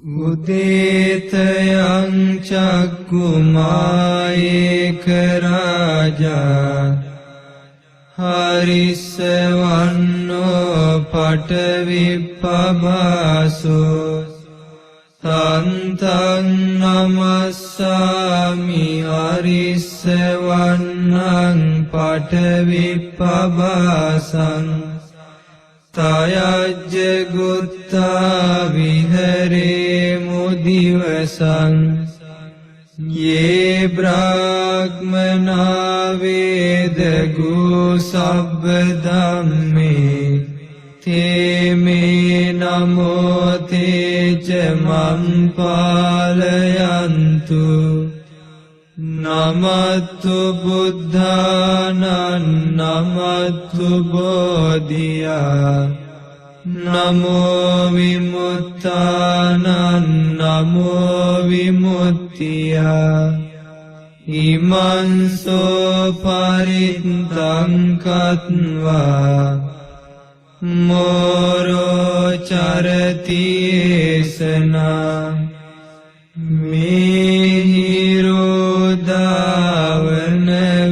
උදේතයං චක්කුමායේක රාජා හරිස්සවන්නෝ පඨවිප්පභාසෝ තන්තං නමස්සාමි හරිස්සවන්නං පඨවිප්පභාසං තයජ්ජ ගුත්තා විහරේ මුදිවසං යේ බ්‍රාහ්මනා වේදගු සබ්බ ධම්මේ තේ මේ නමෝ තේච මං පාලයන්තු නමත්තු බුද්ධානං නමත්තු බෝධියා නමෝ විමුක්තානං නමෝ විමුක්තියා ඉමංසෝ පරිත්තං කତ୍වා මෝරෝ චරති ඒසනා මිහිරෝදාවන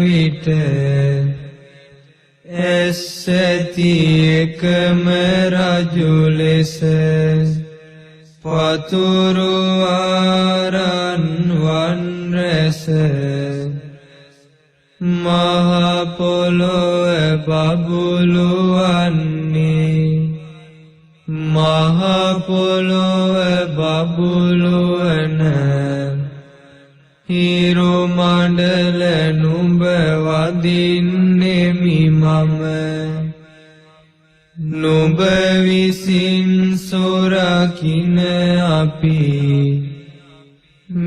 විට ඇස්සැති එකම රජු ලෙස පතුරු ආරන් වන් රැස මහ පොළොව බබුලු වන්නේ මහ පොළොව බබුලු වන හිරු මණ්ඩල නුඹ වදින්නෙමි මම නුඹ විසින් සොරකින අපි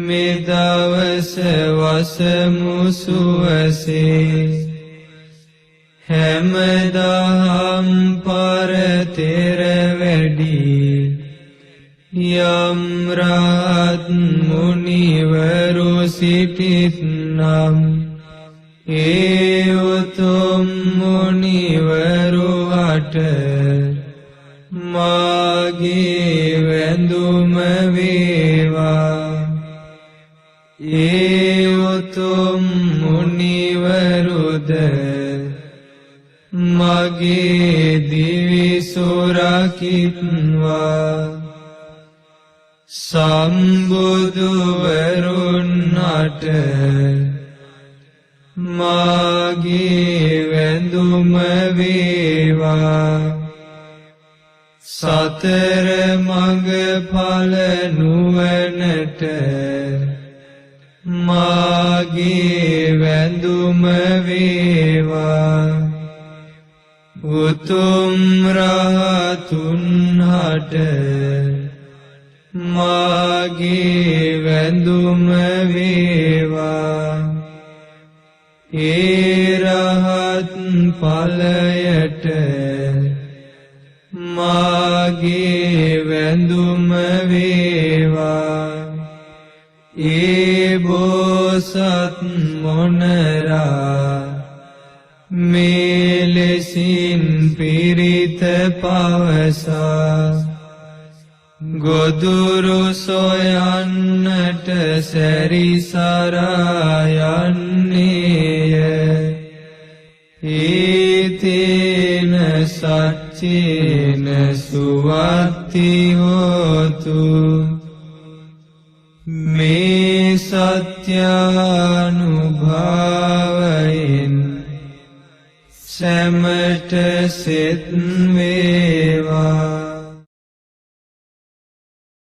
මෙදවස වසමු සුවසේ හැමදාම් පරතෙර වැඩි යම් රහත් මුනිවරු සිටිත්නම් ඒ උතුම් මුනිවරු හට මාගේ වැඳුම වේවා ඒ උතුම් මුනිවරුද මගේ දිවි සුරකිත්වා සම්බුදුවරුන්ට මාගේ වැඳුම වේවා සතර මඟ ඵල නුවණට මාගේ වැඳුම වේවා උතුම් රහතුන් හට මාගේ වැඳුම වේවා ඒ රහත් ඵලයට මාගේ වැඳුම වේවා ඒ බෝසත් මොනරා මේ ලෙසින් පිරිත පවසා ගොදුරු සොයන්නට සැරිසරා යන්නේය ඊතේන සච්චේන සුවත්ති හෝතු මේ සත්‍යානුභාවයෙන් සැමට සෙත් වේවා